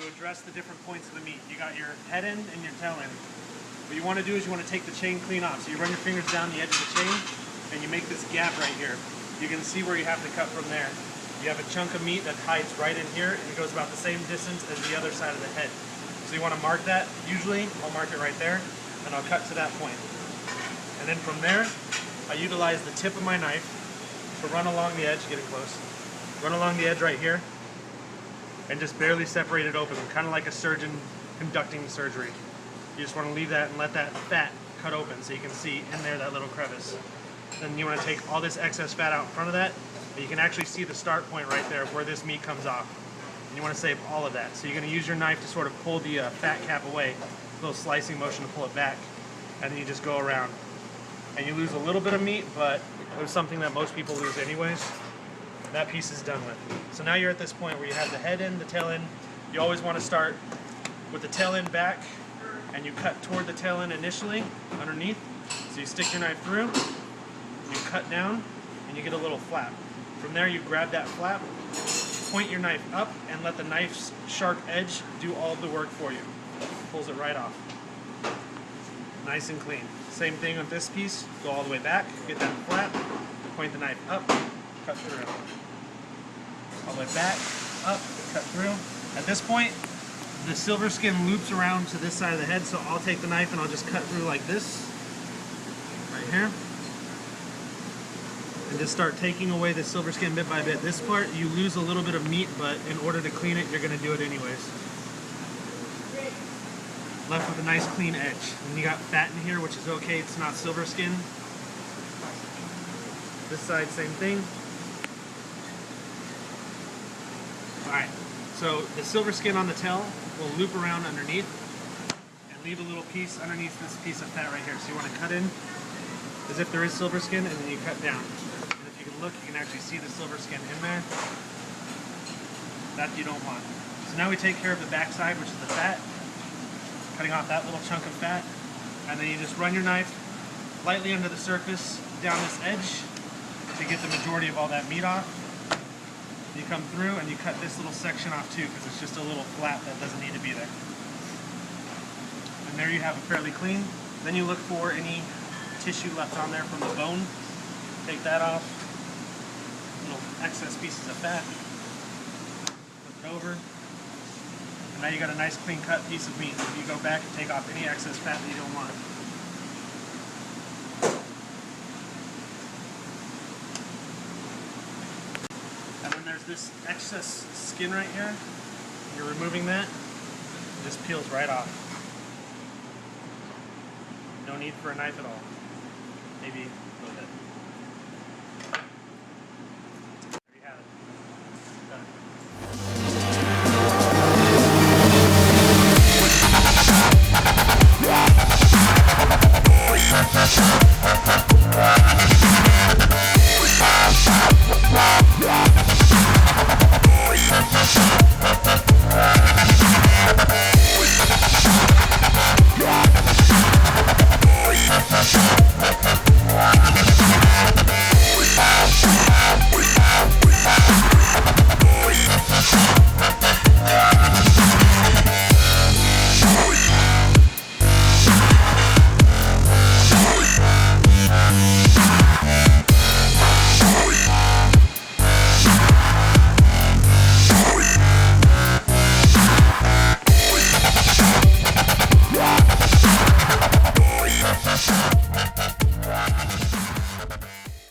address the different points of the meat. You got your head end and your tail end. What you want to do is you want to take the chain clean off. So you run your fingers down the edge of the chain and you make this gap right here. You can see where you have to cut from there. You have a chunk of meat that hides right in here and it goes about the same distance as the other side of the head. So you want to mark that. Usually I'll mark it right there and I'll cut to that point. And then from there, I utilize the tip of my knife to run along the edge, get it close, run along the edge right here and just barely separate it open, kind of like a surgeon conducting surgery. You just want to leave that and let that fat cut open so you can see in there that little crevice. Then you want to take all this excess fat out in front of that, and you can actually see the start point right there where this meat comes off. And you want to save all of that. So you're going to use your knife to sort of pull the fat cap away, a little slicing motion to pull it back, and then you just go around. And you lose a little bit of meat, but it was something that most people lose anyways. That piece is done with. So now you're at this point where you have the head end, the tail end. You always want to start with the tail end back, and you cut toward the tail end initially, underneath. So you stick your knife through, you cut down, and you get a little flap. From there you grab that flap, point your knife up, and let the knife's sharp edge do all of the work for you. Pulls it right off. Nice and clean. Same thing with this piece. Go all the way back, get that flap, point the knife up, cut through. All the way back, up, cut through. At this point, the silver skin loops around to this side of the head, so I'll take the knife and I'll just cut through like this, right here. And just start taking away the silver skin bit by bit. This part, you lose a little bit of meat, but in order to clean it, you're gonna do it anyways. Left with a nice clean edge. And you got fat in here, which is okay, it's not silver skin. This side, same thing. Alright, so the silver skin on the tail will loop around underneath and leave a little piece underneath this piece of fat right here. So you want to cut in as if there is silver skin, and then you cut down. And if you can look, you can actually see the silver skin in there. That you don't want. So now we take care of the back side, which is the fat. Cutting off that little chunk of fat, and then you just run your knife lightly under the surface down this edge to get the majority of all that meat off. You come through and you cut this little section off too, because it's just a little flap that doesn't need to be there. And there you have it fairly clean. Then you look for any tissue left on there from the bone. Take that off. Little excess pieces of fat. Flip it over. And now you got a nice clean cut piece of meat. You go back and take off any excess fat that you don't want. And then there's this excess skin right here. You're removing that. It just peels right off. No need for a knife at all. Maybe a little bit.